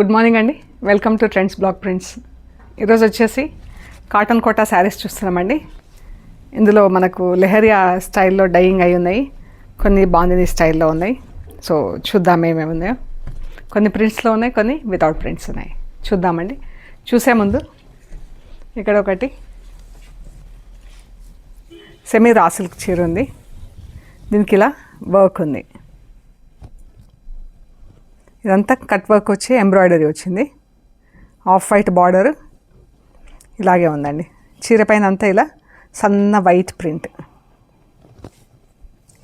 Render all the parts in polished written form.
Good morning అండి. Welcome to trends blog prints. ఈరోజు వచ్చేసి కాటన్ కోటా శారీస్ చూస్తున్నామండి. ఇందులో మనకు లెహరియా స్టైల్లో డైయింగ్ అయి ఉన్నాయి, కొన్ని బాందిని స్టైల్లో ఉన్నాయి. సో చూద్దాం ఏమేమి ఉన్నాయో. కొన్ని ప్రింట్స్లో ఉన్నాయి, కొన్ని వితౌట్ ప్రింట్స్ ఉన్నాయి. చూద్దామండి. చూసే ముందు ఇక్కడ ఒకటి సెమీ రా సిల్క్ చీర ఉంది. దీనికి ఇలా వర్క్ ఉంది. ఇదంతా కట్ వర్క్ వచ్చి ఎంబ్రాయిడరీ వచ్చింది. ఆఫ్ వైట్ బార్డర్ ఇలాగే ఉందండి. చీర పైన అంతా ఇలా సన్న వైట్ ప్రింట్.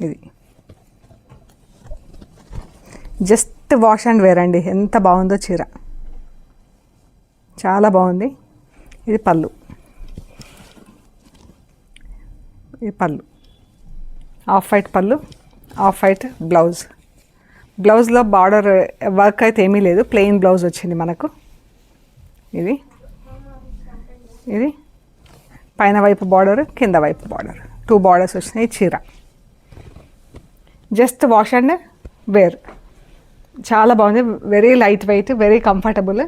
ఇది జస్ట్ వాష్ అండ్ వేర్ అండి. ఎంత బాగుందో చీర, చాలా బాగుంది. ఇది పళ్ళు, ఇది పళ్ళు, ఆఫ్ వైట్ పళ్ళు, ఆఫ్ వైట్ బ్లౌజ్. బ్లౌజ్లో బార్డర్ వర్క్ అయితే ఏమీ లేదు, ప్లెయిన్ బ్లౌజ్ వచ్చింది మనకు. ఇది ఇది పైన వైపు బార్డర్, కింద వైపు బార్డర్, 2 బార్డర్స్ వచ్చినాయి. చీర జస్ట్ వాష్ అండ్ వేర్, చాలా బాగుంది. Very light weight, very comfortable.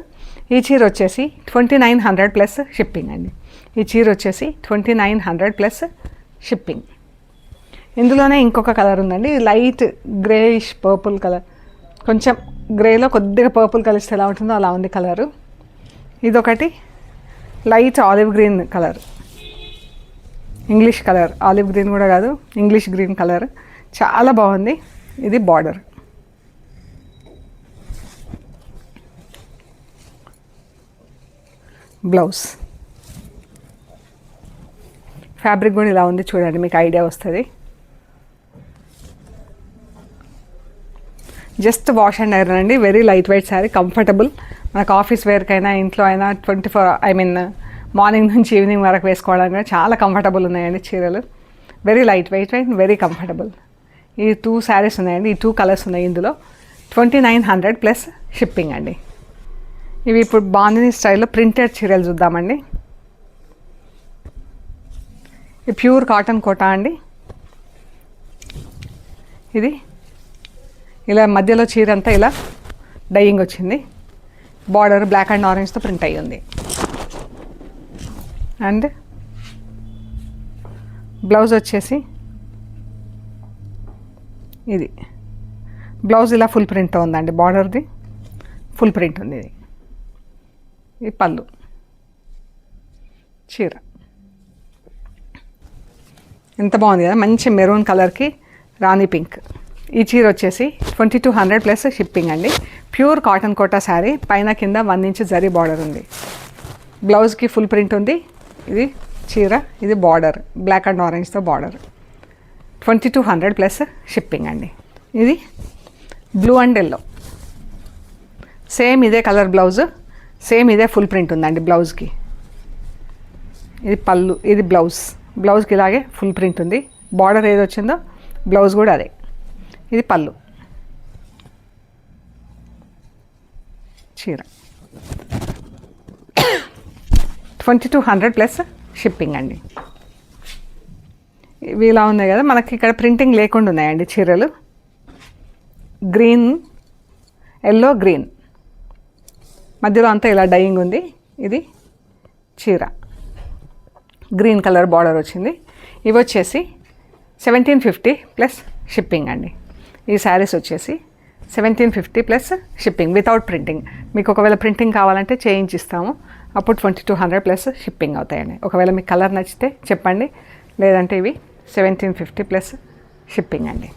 ఈ చీర వచ్చేసి 2900 ప్లస్ షిప్పింగ్ అండి. ఈ చీర వచ్చేసి 2900 ప్లస్ షిప్పింగ్. ఇందులోనే ఇంకొక కలర్ ఉందండి, లైట్ గ్రేయిష్ పర్పుల్ కలర్. కొంచెం గ్రేలో కొద్దిగా పర్పుల్ కలిస్తే ఎలా ఉంటుందో అలా ఉంది కలరు. ఇదొకటి light olive green colour, English colour. Olive green కూడా కాదు, ఇంగ్లీష్ గ్రీన్ కలర్, చాలా బాగుంది. ఇది బార్డర్. బ్లౌజ్ ఫ్యాబ్రిక్ కూడా ఇలా ఉంది చూడండి, మీకు ఐడియా వస్తుంది. జస్ట్ వాష్ అండ్ ఐరన్ అండి. Very light weight sari, comfortable. మనకు ఆఫీస్ వేర్కైనా, ఇంట్లో అయినా 24 మార్నింగ్ నుంచి ఈవినింగ్ వరకు వేసుకోవడానికి చాలా కంఫర్టబుల్ ఉన్నాయండి చీరలు. Very light weight and very comfortable. ఈ 2 శారీస్ ఉన్నాయండి, ఈ 2 కలర్స్ ఉన్నాయి ఇందులో. 2900 ప్లస్ షిప్పింగ్ అండి. ఇవి ఇప్పుడు బాందిని స్టైల్లో ప్రింటెడ్ చీరలు చూద్దామండి. ఇది ప్యూర్ కాటన్ కోటా అండి. ఇది ఇలా మధ్యలో చీర అంతా ఇలా డైయింగ్ వచ్చింది. బార్డర్ బ్లాక్ అండ్ ఆరెంజ్తో ప్రింట్ అయ్యి ఉంది. అండ్ బ్లౌజ్ వచ్చేసి ఇది. బ్లౌజ్ ఇలా ఫుల్ ప్రింట్ ఉందండి, బార్డర్ది ఫుల్ ప్రింట్ ఉంది. ఇది పళ్ళు. చీర ఎంత బాగుంది కదా, మంచి మెరూన్ కలర్కి రాణి పింక్. ఈ చీర వచ్చేసి 2200 ప్లస్ షిప్పింగ్ అండి. ప్యూర్ కాటన్ కోటా శారీ, పైన కింద 1 ఇంచ్ జరీ బార్డర్ ఉంది. బ్లౌజ్కి ఫుల్ ప్రింట్ ఉంది. ఇది చీర, ఇది బార్డర్ బ్లాక్ అండ్ ఆరెంజ్తో బార్డర్. 2200 ప్లస్ షిప్పింగ్ అండి. ఇది బ్లూ అండ్ ఎల్లో, సేమ్ ఇదే కలర్ బ్లౌజ్, సేమ్ ఇదే ఫుల్ ప్రింట్ ఉందండి బ్లౌజ్కి. ఇది పళ్ళు, ఇది బ్లౌజ్. బ్లౌజ్కి ఇలాగే ఫుల్ ప్రింట్ ఉంది. బార్డర్ ఏది వచ్చిందో బ్లౌజ్ కూడా అదే. ఇది పళ్ళు. చీర 2200 ప్లస్ షిప్పింగ్ అండి. ఇవి ఇలా ఉన్నాయి కదా, మనకి ఇక్కడ ప్రింటింగ్ లేకుండా ఉన్నాయండి చీరలు. గ్రీన్, ఎల్లో, గ్రీన్, మధ్యలో అంతా ఇలా డైయింగ్ ఉంది. ఇది చీర గ్రీన్ కలర్ బార్డర్ వచ్చింది. ఇవి వచ్చేసి 1750 ప్లస్ షిప్పింగ్ అండి. ఈ శారీస్ వచ్చేసి 1750 ప్లస్ షిప్పింగ్ వితౌట్ ప్రింటింగ్. మీకు ఒకవేళ ప్రింటింగ్ కావాలంటే చేయించిస్తాము, అప్పుడు 2200 ప్లస్ షిప్పింగ్ అవుతాయండి. ఒకవేళ మీకు కలర్ నచ్చితే చెప్పండి, లేదంటే ఇవి 1750 ప్లస్ షిప్పింగ్ అండి.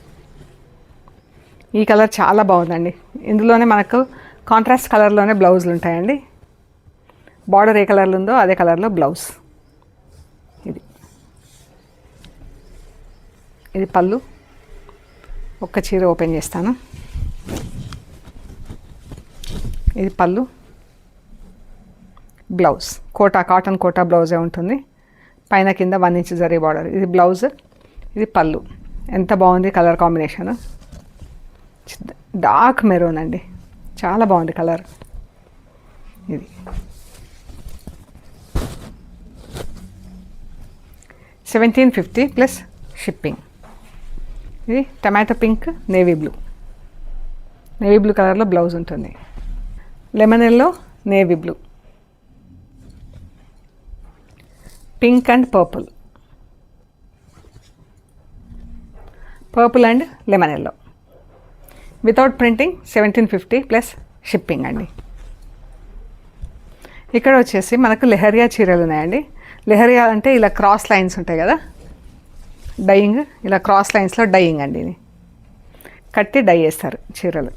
ఈ కలర్ చాలా బాగుందండి. ఇందులోనే మనకు కాంట్రాస్ట్ కలర్లోనే బ్లౌజులు ఉంటాయండి. బార్డర్ ఏ కలర్లో ఉందో అదే కలర్లో బ్లౌజ్. ఇది పళ్ళు. ఒక్క చీర ఓపెన్ చేస్తాను. ఇది పళ్ళు, బ్లౌజ్ కోటా, కాటన్ కోటా బ్లౌజే ఉంటుంది. పైన కింద 1 ఇంచ్ జరీ బార్డర్. ఇది బ్లౌజ్, ఇది పళ్ళు. ఎంత బాగుంది కలర్ కాంబినేషన్. డార్క్ మెరూన్ అండి, చాలా బాగుంది కలర్. ఇది 1750 ప్లస్ షిప్పింగ్. ఇది టమాటో పింక్, నేవీ బ్లూ కలర్లో బ్లౌజ్ ఉంటుంది. Lemon yellow, navy blue, pink and purple, purple and lemon yellow. Without printing 1750 plus shipping అండి. ఇక్కడ వచ్చేసి మనకు లెహరియా చీరలు ఉన్నాయండి. లెహరియా అంటే ఇలా క్రాస్ లైన్స్ ఉంటాయి కదా, డైయింగ్, ఇలా క్రాస్ లైన్స్లో డైయింగ్ అండి. ఇది కట్టి డై చేస్తారు చీరలు.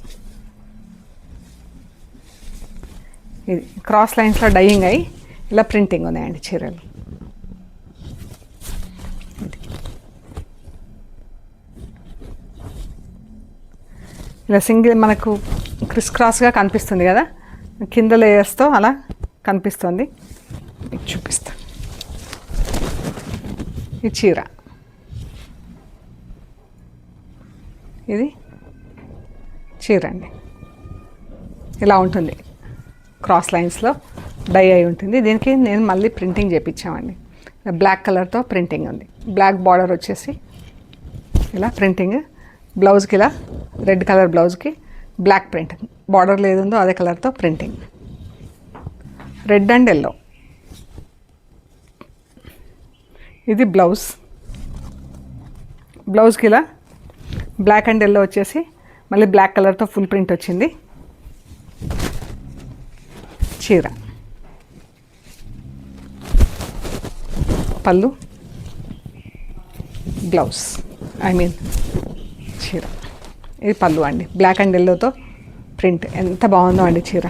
ఇది క్రాస్ లైన్స్లో డైయింగ్ అయ్యి ఇలా ప్రింటింగ్ ఉన్నాయండి చీరలు. ఇలా సింగిల్ మనకు క్రిస్ క్రాస్గా కనిపిస్తుంది కదా, కింద లేయర్స్తో అలా కనిపిస్తుంది. మీకు చూపిస్తాను. ఈ చీర, ఇది చీర అండి. ఇలా ఉంటుంది, క్రాస్ లైన్స్లో డై అయి ఉంటుంది. దీనికి నేను మళ్ళీ ప్రింటింగ్ చేయించామండి. బ్లాక్ కలర్తో ప్రింటింగ్ ఉంది. బ్లాక్ బార్డర్ వచ్చేసి ఇలా ప్రింటింగ్. బ్లౌజ్కి ఇలా రెడ్ కలర్ బ్లౌజ్కి బ్లాక్ ప్రింట్, బార్డర్ లేదుందో అదే కలర్తో ప్రింటింగ్. Red and yellow. ఇది బ్లౌజ్. బ్లౌజ్కి ఇలా బ్లాక్ అండ్ ఎల్లో వచ్చేసి మళ్ళీ బ్లాక్ కలర్తో ఫుల్ ప్రింట్ వచ్చింది. చీర, పళ్ళు, బ్లౌజ్, చీర. ఇది పళ్ళు అండి, బ్లాక్ అండ్ ఎల్లోతో ప్రింట్. ఎంత బాగుందో అండి చీర.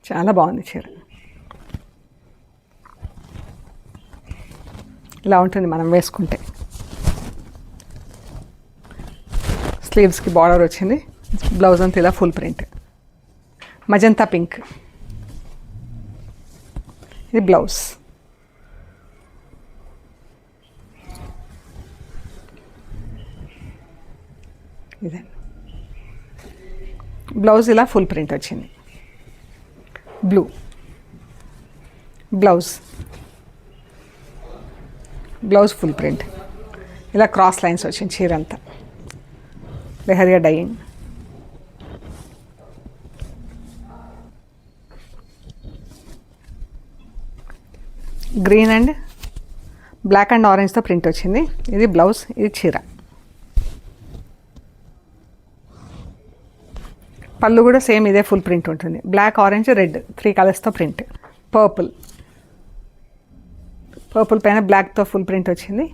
చాలా బాగుంది చీర. ఇలా ఉంటుంది మనం వేసుకుంటే. స్లీవ్స్కి బార్డర్ వచ్చింది. బ్లౌజ్ అంతా ఇలా ఫుల్ ప్రింట్. Magenta pink. ఇది బ్లౌజ్. ఇదే బ్లౌజ్ ఇలా ఫుల్ ప్రింట్ వచ్చింది. Blue blouse. Blouse full print. ఇలా క్రాస్ లైన్స్ వచ్చింది చీర అంతా. Lehariya dyeing. Green and black and ఆరెంజ్తో ప్రింట్ వచ్చింది. ఇది బ్లౌజ్, ఇది చీర. పళ్ళు కూడా సేమ్ ఇదే ఫుల్ ప్రింట్ ఉంటుంది. బ్లాక్, ఆరెంజ్, రెడ్ 3 కలర్స్తో ప్రింట్. పర్పుల్. పర్పుల్ పైన బ్లాక్తో ఫుల్ ప్రింట్ వచ్చింది.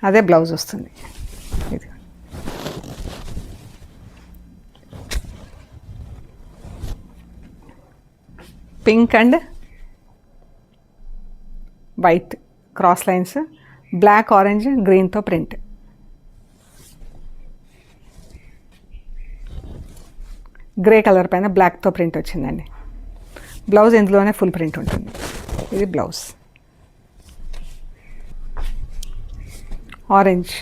అదే బ్లౌజ్ వస్తుంది. ఇది pink and white cross lines, black, orange, గ్రీన్తో ప్రింట్. గ్రే కలర్ పైన బ్లాక్తో ప్రింట్ వచ్చిందండి. బ్లౌజ్ ఇందులోనే ఫుల్ ప్రింట్ ఉంటుంది. ఇది బ్లౌజ్. Orange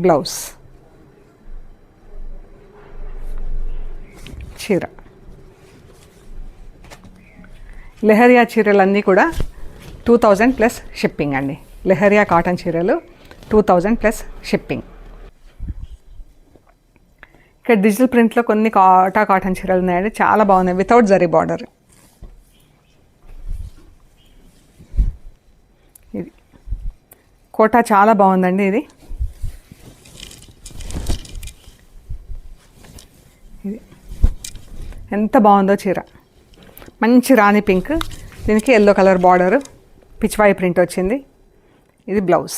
blouse. చీర. లెహరియా చీరలన్నీ కూడా 2000 ప్లస్ షిప్పింగ్ అండి. లెహరియా కాటన్ చీరలు 2000 ప్లస్ షిప్పింగ్. ఇక్కడ డిజిటల్ ప్రింట్లో కొన్ని కాటన్ చీరలు ఉన్నాయండి, చాలా బాగున్నాయి. Without zari border. ఇది కోటా చాలా బాగుందండి. ఇది ఎంత బాగుందో చీర. మంచి రాణి పింక్, దీనికి yellow colour border, Pichwai print వచ్చింది. ఇది బ్లౌజ్,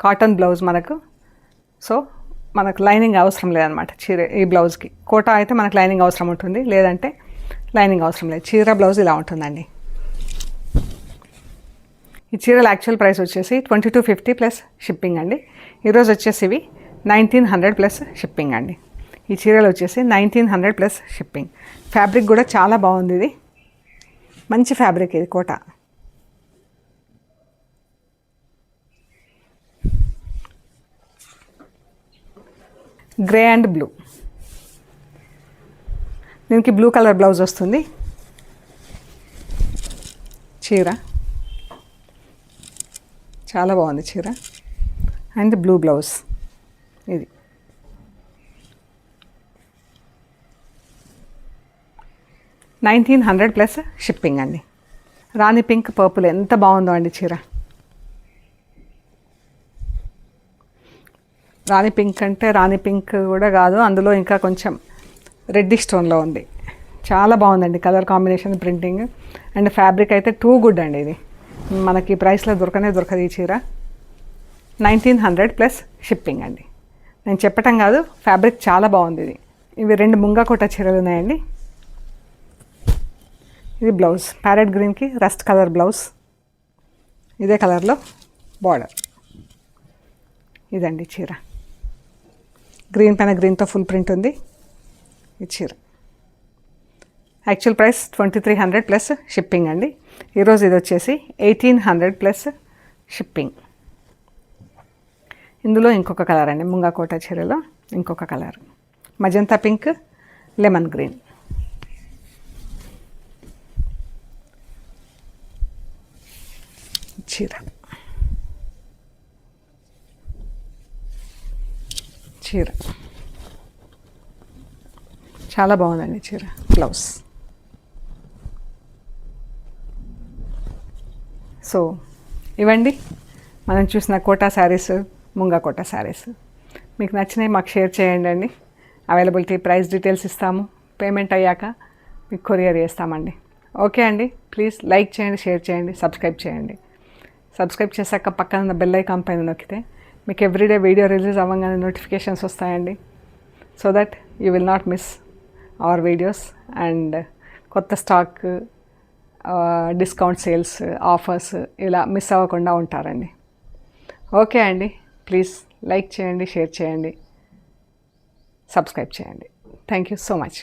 కాటన్ బ్లౌజ్ మనకు. సో మనకు లైనింగ్ అవసరం లేదనమాట చీర ఈ బ్లౌజ్కి. కోటా అయితే మనకు లైనింగ్ అవసరం ఉంటుంది, లేదంటే లైనింగ్ అవసరం లేదు. చీర బ్లౌజ్ ఇలా ఉంటుందండి. ఈ చీరల యాక్చువల్ ప్రైస్ వచ్చేసి 2250 ప్లస్ షిప్పింగ్ అండి. ఈరోజు వచ్చేసి ఇవి 1900 ప్లస్ షిప్పింగ్ అండి. ఈ చీరలు వచ్చేసి 1900 ప్లస్ షిప్పింగ్. ఫ్యాబ్రిక్ కూడా చాలా బాగుంది. ఇది మంచి ఫ్యాబ్రిక్. ఇది కోటా. Grey and blue. దీనికి బ్లూ కలర్ బ్లౌజ్ వస్తుంది. చీర చాలా బాగుంది చీర. And blue blouse. ఇది 1900 ప్లస్ షిప్పింగ్ అండి. రాణి పింక్ పర్పుల్ ఎంత బాగుందో అండి చీర. రాణి పింక్ అంటే రాణి పింక్ కూడా కాదు, అందులో ఇంకా కొంచెం రెడ్డిష్ టోన్లో ఉంది. చాలా బాగుందండి colour combination, printing and fabric అయితే టూ గుడ్ అండి. ఇది మనకి ప్రైస్లో దొరకదు ఈ చీర. 1900 ప్లస్ షిప్పింగ్ అండి. నేను చెప్పటం కాదు, ఫ్యాబ్రిక్ చాలా బాగుంది. ఇవి 2 ముంగా కోట చీరలు ఉన్నాయండి. ఇది బ్లౌజ్ ప్యారెట్ గ్రీన్కి రస్ట్ కలర్ బ్లౌజ్, ఇదే కలర్లో బార్డర్. ఇదండి చీర, గ్రీన్ పైన గ్రీన్తో ఫుల్ ప్రింట్ ఉంది ఈ చీర. యాక్చువల్ ప్రైస్ 2300 ప్లస్ షిప్పింగ్ అండి. ఈరోజు ఇది వచ్చేసి 1800 ప్లస్ షిప్పింగ్. ఇందులో ఇంకొక కలర్ అండి, ముంగా కోట చీరలో ఇంకొక colour magenta pink, lemon green. చీర చాలా బాగుందండి చీర. బ్లౌజ్. సో ఇవండి మనం చూసిన కోటా శారీస్, ముంగా కోటా శారీస్. మీకు నచ్చినవి మాకు షేర్ చేయండి అండి. అవైలబిలిటీ, ప్రైస్ డీటెయిల్స్ ఇస్తాము. పేమెంట్ అయ్యాక మీకు కొరియర్ చేస్తామండి. ఓకే అండి, ప్లీజ్ లైక్ చేయండి, షేర్ చేయండి, సబ్స్క్రైబ్ చేయండి. సబ్స్క్రైబ్ చేశాక పక్కన ఉన్న బెల్ ఐకాన్ పైన నొక్కితే మీకు ఎవ్రీడే వీడియో రిలీజ్ అవ్వగానే నోటిఫికేషన్స్ వస్తాయండి. So that you will not miss our videos. And కొత్త స్టాక్, డిస్కౌంట్ సేల్స్, ఆఫర్స్ ఇలా మిస్ అవ్వకుండా ఉంటారండి. ఓకే అండి, ప్లీజ్ లైక్ చేయండి, షేర్ చేయండి, సబ్స్క్రైబ్ చేయండి. Thank you so much.